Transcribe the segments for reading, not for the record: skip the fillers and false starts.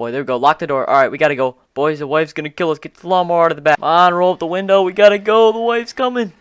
Boy, there we go. Lock the door. Alright, we gotta go. Boys, the wife's gonna kill us. Get the lawnmower out of the back. Come on, roll up the window. We gotta go. The wife's coming.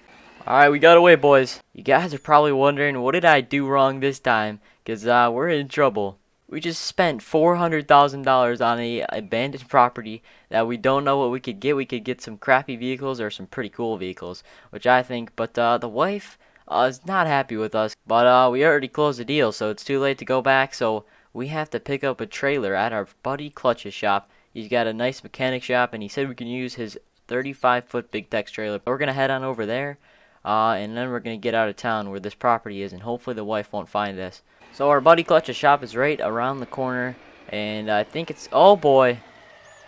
Alright, we got away, boys. You guys are probably wondering, what did I do wrong this time? Because we're in trouble. We just spent $400,000 on a abandoned property that we don't know what we could get. We could get some crappy vehicles or some pretty cool vehicles, which I think. But the wife is not happy with us. But we already closed the deal, so it's too late to go back. So we have to pick up a trailer at our buddy Clutch's shop. He's got a nice mechanic shop, and he said we can use his 35-foot Big Tex trailer. We're gonna head on over there, and then we're gonna get out of town where this property is, and hopefully the wife won't find us. So our buddy Clutch's shop is right around the corner, and I think it's, oh boy,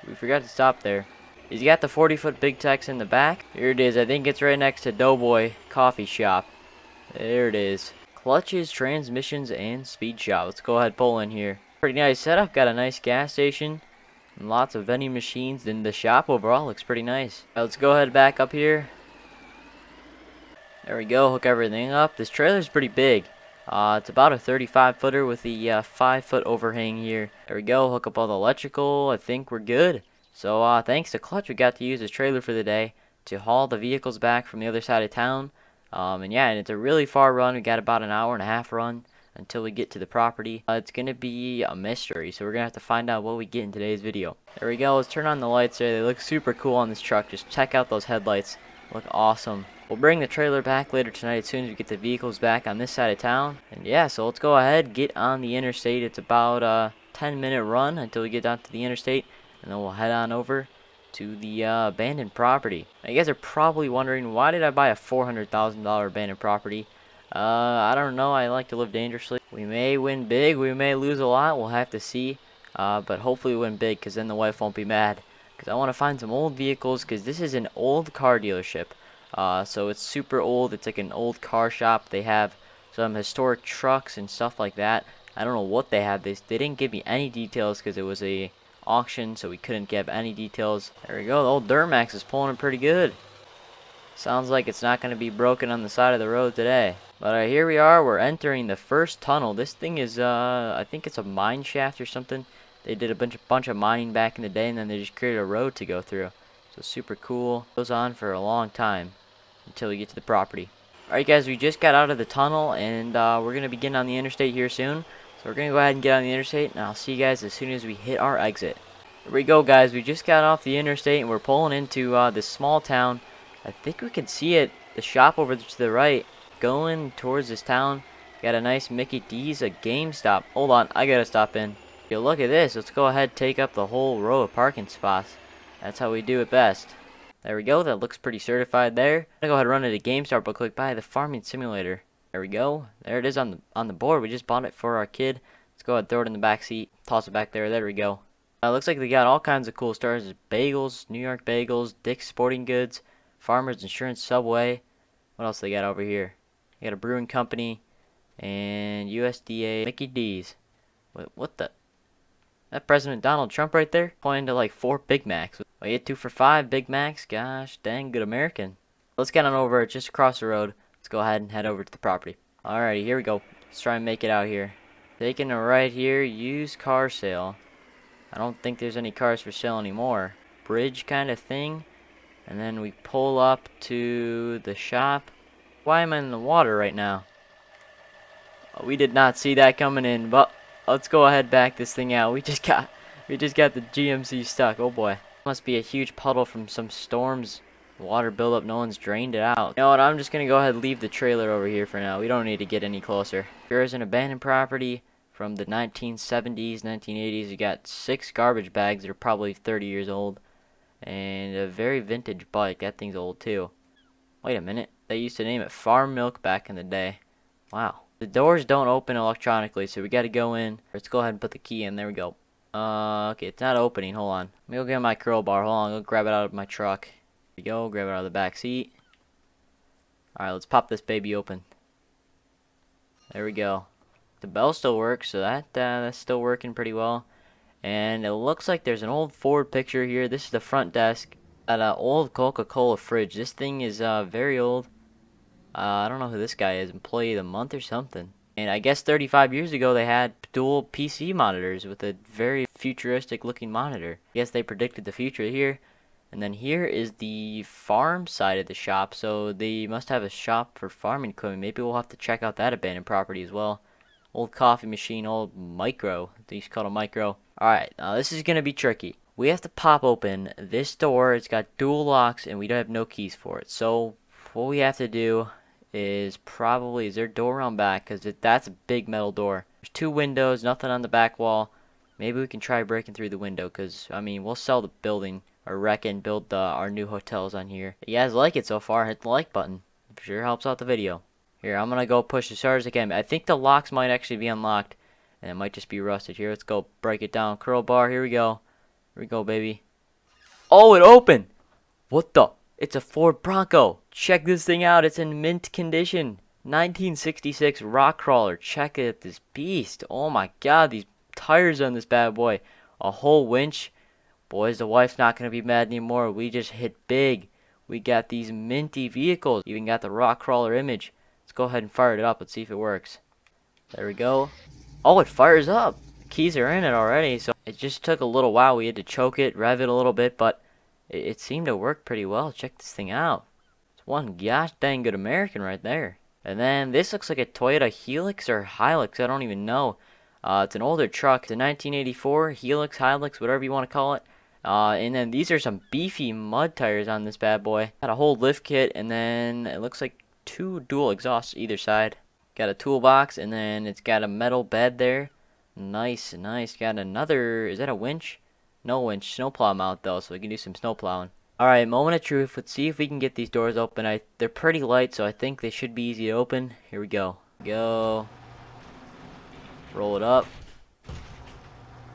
we forgot to stop there. He's got the 40-foot Big Tex in the back. Here it is. I think it's right next to Doughboy Coffee Shop. There it is. Clutch's Transmissions and Speed Shop. Let's go ahead and pull in here. Pretty nice setup. Got a nice gas station and lots of vending machines. And the shop overall looks pretty nice. Let's go ahead and back up here. There we go. Hook everything up. This trailer's pretty big. It's about a 35-footer with the 5-foot overhang here. There we go. Hook up all the electrical. I think we're good. So thanks to Clutch, we got to use his trailer for the day to haul the vehicles back from the other side of town. And yeah, and it's a really far run. We got about an hour and a half run until we get to the property. It's going to be a mystery, so we're going to have to find out what we get in today's video. There we go. Let's turn on the lights there. They look super cool on this truck. Just check out those headlights. Look awesome. We'll bring the trailer back later tonight as soon as we get the vehicles back on this side of town. And yeah, so let's go ahead, get on the interstate. It's about a 10-minute run until we get down to the interstate, and then we'll head on over to the abandoned property. Now, you guys are probably wondering, why did I buy a $400,000 abandoned property? I don't know. I like to live dangerously. We may win big, we may lose a lot. We'll have to see. But hopefully we win big, because then the wife won't be mad. Because I want to find some old vehicles, because this is an old car dealership. So it's super old. It's like an old car shop. They have some historic trucks and stuff like that. I don't know what they have. They didn't give me any details because it was a auction, so we couldn't give any details. There we go. The old Duramax is pulling it pretty good. Sounds like it's not going to be broken on the side of the road today. But here we are. We're entering the first tunnel. This thing is, I think it's a mine shaft or something. They did a bunch of mining back in the day, and then they just created a road to go through. So super cool. Goes on for a long time until we get to the property. Alright guys, we just got out of the tunnel, and we're going to be getting on the interstate here soon. So we're going to go ahead and get on the interstate, and I'll see you guys as soon as we hit our exit. Here we go, guys. We just got off the interstate, and we're pulling into this small town. I think we can see it, the shop over to the right, going towards this town. Got a nice Mickey D's, a GameStop. Hold on, I got to stop in. Yo, look at this. Let's go ahead and take up the whole row of parking spots. That's how we do it best. There we go. That looks pretty certified there. I'm going to go ahead and run into GameStop real quick. Buy the farming simulator. There we go. There it is on the board. We just bought it for our kid. Let's go ahead and throw it in the back seat. Toss it back there. There we go. Looks like they got all kinds of cool stores. There's bagels, New York bagels, Dick's Sporting Goods, Farmers Insurance, Subway. What else they got over here? They got a brewing company and USDA Mickey D's. What the? That President Donald Trump right there? Pointing to like 4 Big Macs. I get 2 for $5 Big Macs. Gosh, dang, good American. Let's get on over just across the road. Let's go ahead and head over to the property. Alrighty, here we go. Let's try and make it out here. Taking a right here, used car sale. I don't think there's any cars for sale anymore. Bridge kind of thing. And then we pull up to the shop. Why am I in the water right now? Oh, we did not see that coming in, but let's go ahead and back this thing out. We just got the GMC stuck. Oh boy. Must be a huge puddle from some storms. Water buildup, no one's drained it out. You know what, I'm just gonna go ahead and leave the trailer over here for now. We don't need to get any closer. Here's an abandoned property from the 1970s, 1980s. You got 6 garbage bags that are probably 30 years old. And a very vintage bike. That thing's old too. Wait a minute. They used to name it Farm Milk back in the day. Wow. The doors don't open electronically, so we gotta go in. Let's go ahead and put the key in. There we go. Okay, it's not opening. Hold on. Let me go get my crowbar. Hold on, I'll go grab it out of my truck. Here we go. Grab it out of the back seat. Alright, let's pop this baby open. There we go. The bell still works, so that's still working pretty well. And it looks like there's an old Ford picture here. This is the front desk at an old Coca-Cola fridge. This thing is very old. I don't know who this guy is. Employee of the month or something. And I guess 35 years ago they had dual PC monitors with a very futuristic looking monitor. I guess they predicted the future here. And then here is the farm side of the shop. So they must have a shop for farming equipment. Maybe we'll have to check out that abandoned property as well. Old coffee machine, old micro. They used to call it a micro. Alright, now this is going to be tricky. We have to pop open this door. It's got dual locks and we don't have no keys for it. So what we have to do is probably, is there a door around back? Because that's a big metal door. There's 2 windows, nothing on the back wall. Maybe we can try breaking through the window because, I mean, we'll sell the building or wreck and build our new hotels on here. If you guys like it so far, hit the like button. It sure helps out the video. Here, I'm going to go push as hard as I can. I think the locks might actually be unlocked and it might just be rusted. Here, let's go break it down. Crowbar, here we go. Here we go, baby. Oh, it opened! What the? It's a Ford Bronco. Check this thing out. It's in mint condition. 1966 rock crawler. Check out this beast. Oh my god, these tires on this bad boy. A whole winch. Boys, the wife's not going to be mad anymore. We just hit big. We got these minty vehicles. Even got the rock crawler image. Let's go ahead and fire it up. Let's see if it works. There we go. Oh, it fires up. The keys are in it already. So it just took a little while. We had to choke it, rev it a little bit, but it seemed to work pretty well. Check this thing out. It's one gosh dang good American right there. And then this looks like a Toyota Helix or Hilux. I don't even know. It's an older truck. It's a 1984 Helix, Hilux, whatever you want to call it. And then these are some beefy mud tires on this bad boy. Got a whole lift kit, and then it looks like 2 dual exhausts either side. Got a toolbox, and then it's got a metal bed there. Nice, nice. Got another, is that a winch? No winch, snowplow mount though, so we can do some snow plowing. Alright, moment of truth. Let's see if we can get these doors open. They're pretty light, so I think they should be easy to open. Here we go. Go. Roll it up.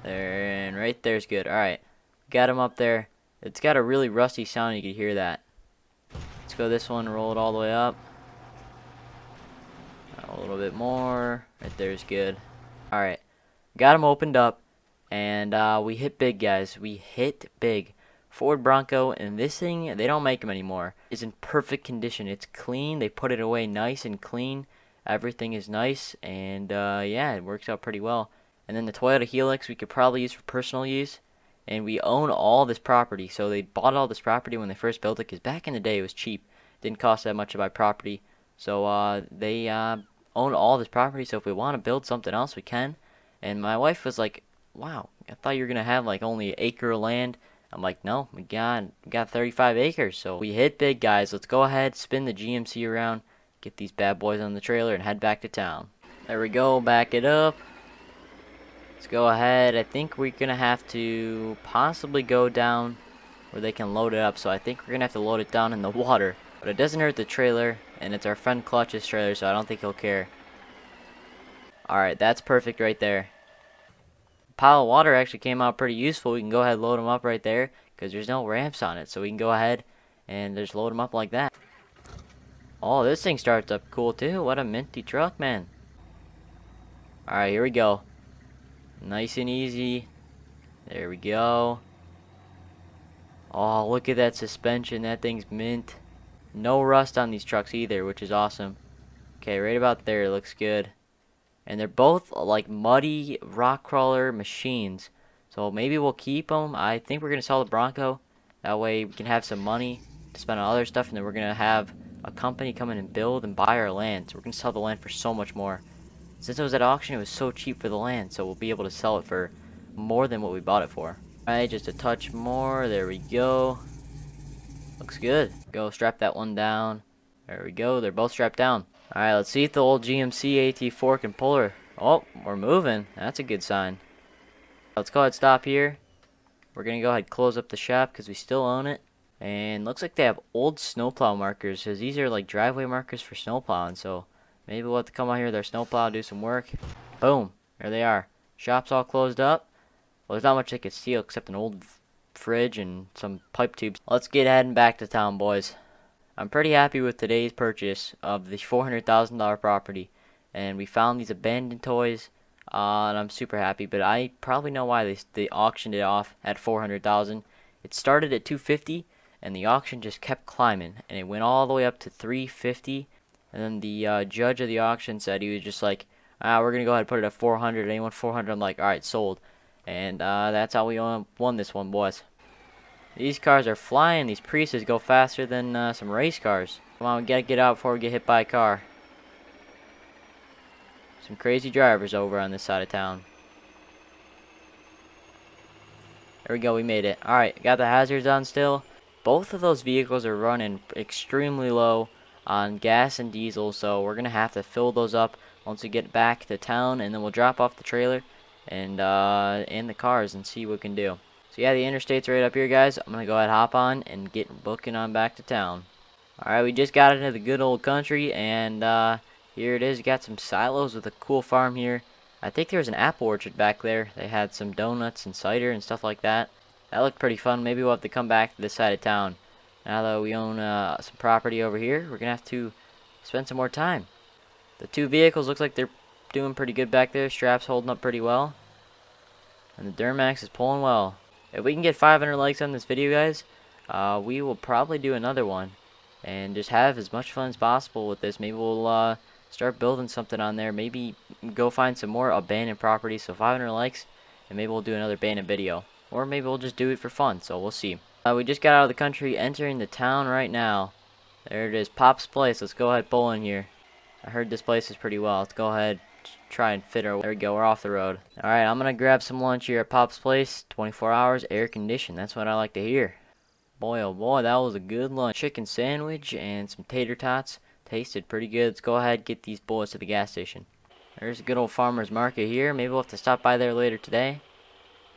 There, and right there's good. Alright. Got them up there. It's got a really rusty sound, you can hear that. Let's go this one, roll it all the way up. A little bit more. Right there's good. Alright. Got them opened up. And we hit big, guys. We hit big. Ford Bronco, and this thing, they don't make them anymore. It's in perfect condition. It's clean. They put it away nice and clean. Everything is nice, and yeah, it works out pretty well. And then the Toyota Helix we could probably use for personal use. And we own all this property. So they bought all this property when they first built it, because back in the day it was cheap. Didn't cost that much to buy property. So they own all this property, so if we want to build something else, we can. And my wife was like, wow, I thought you were going to have like only an acre of land. I'm like, no, we got 35 acres. So we hit big, guys. Let's go ahead, spin the GMC around, get these bad boys on the trailer, and head back to town. There we go, back it up. Let's go ahead. I think we're going to have to possibly go down where they can load it up. So I think we're going to have to load it down in the water. But it doesn't hurt the trailer, and it's our friend Clutch's trailer, so I don't think he'll care. Alright, that's perfect right there. Pile of water actually came out pretty useful. We can go ahead and load them up right there because there's no ramps on it, so we can go ahead and just load them up like that. Oh, this thing starts up cool too. What a minty truck, man. Alright, here we go. Nice and easy. There we go. Oh, look at that suspension. That thing's mint. No rust on these trucks either, which is awesome. Okay, right about there. Looks good. And they're both like muddy rock crawler machines. So maybe we'll keep them. I think we're going to sell the Bronco. That way we can have some money to spend on other stuff. And then we're going to have a company come in and build and buy our land. So we're going to sell the land for so much more. Since it was at auction, it was so cheap for the land. So we'll be able to sell it for more than what we bought it for. Alright, just a touch more. There we go. Looks good. Go strap that one down. There we go. They're both strapped down. Alright, let's see if the old GMC AT4 can pull her. Oh, we're moving. That's a good sign. Let's go ahead and stop here. We're going to go ahead and close up the shop because we still own it. And looks like they have old snowplow markers because these are like driveway markers for snowplowing. So maybe we'll have to come out here with our snowplow, do some work. Boom. There they are. Shop's all closed up. Well, there's not much they could steal except an old fridge and some pipe tubes. Let's get heading back to town, boys. I'm pretty happy with today's purchase of the $400,000 property, and we found these abandoned toys, and I'm super happy. But I probably know why they auctioned it off at $400,000. It started at $250, and the auction just kept climbing, and it went all the way up to $350. And then the judge of the auction said he was just like, We're gonna go ahead and put it at 400. Anyone 400? I'm like, all right, sold. And that's how we won this one, boys. These cars are flying. These Priuses go faster than some race cars. Come on, we gotta get out before we get hit by a car. Some crazy drivers over on this side of town. There we go, we made it. Alright, got the hazards on still. Both of those vehicles are running extremely low on gas and diesel, so we're gonna have to fill those up once we get back to town, and then we'll drop off the trailer and the cars and see what we can do. So yeah, the interstate's right up here, guys. I'm gonna go ahead, hop on, and get booking on back to town. Alright, we just got into the good old country, and here it is. We got some silos with a cool farm here. I think there was an apple orchard back there. They had some donuts and cider and stuff like that. That looked pretty fun. Maybe we'll have to come back to this side of town. Now that we own some property over here, we're going to have to spend some more time. The two vehicles looks like they're doing pretty good back there. Straps holding up pretty well. And the Duramax is pulling well. If we can get 500 likes on this video, guys, we will probably do another one. And just have as much fun as possible with this. Maybe we'll start building something on there. Maybe go find some more abandoned properties. So 500 likes, and maybe we'll do another abandoned video. Or maybe we'll just do it for fun. So we'll see. We just got out of the country, entering the town right now. There it is, Pop's Place. Let's go ahead, pull in here. I heard this place is pretty well. Let's go ahead, try and fit our. There we go. We're off the road. All right, I'm gonna grab some lunch here at Pop's Place. 24 hours, air conditioned. That's what I like to hear. Boy, oh boy, that was a good lunch. Chicken sandwich and some tater tots. Tasted pretty good. Let's go ahead and get these boys to the gas station. There's a good old farmer's market here. Maybe we'll have to stop by there later today.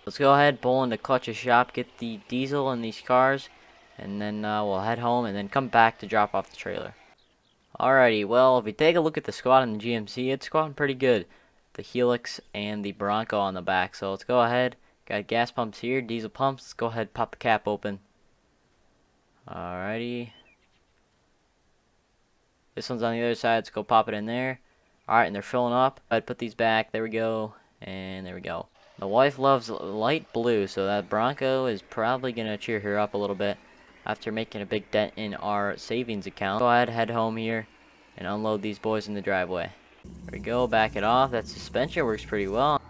Let's go ahead, pull into Clutch's shop, get the diesel in these cars, and then we'll head home and then come back to drop off the trailer. Alrighty, well, if we take a look at the squad in the GMC, it's squatting pretty good. The Helix and the Bronco on the back. So let's go ahead. Got gas pumps here, diesel pumps. Let's go ahead, pop the cap open. Alrighty. This one's on the other side. Let's go pop it in there. Alright, and they're filling up. I'd put these back. There we go. And there we go. The wife loves light blue, so that Bronco is probably going to cheer her up a little bit after making a big dent in our savings account. Go ahead, head home here, and unload these boys in the driveway. There we go. Back it off. That suspension works pretty well.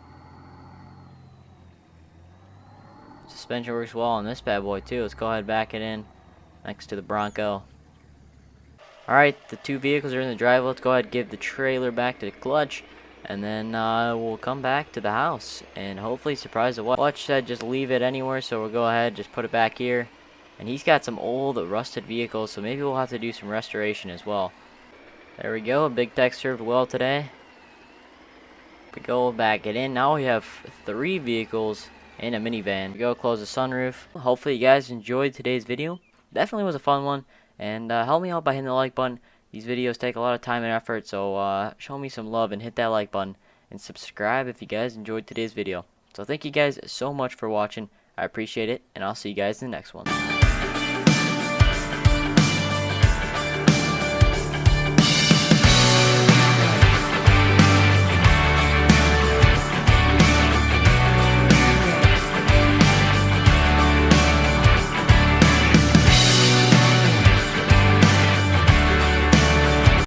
Suspension works well on this bad boy, too. Let's go ahead, back it in next to the Bronco. Alright, the two vehicles are in the driveway. Let's go ahead and give the trailer back to the Clutch, and then we'll come back to the house and hopefully surprise the wife. Clutch said just leave it anywhere, so we'll go ahead, just put it back here. And he's got some old rusted vehicles, so maybe we'll have to do some restoration as well. There we go. Big Tech served well today. We go back it in. Now we have 3 vehicles and a minivan. We go close the sunroof. Hopefully you guys enjoyed today's video. Definitely was a fun one. And help me out by hitting the like button. These videos take a lot of time and effort, so show me some love and hit that like button. And subscribe if you guys enjoyed today's video. So thank you guys so much for watching. I appreciate it, and I'll see you guys in the next one.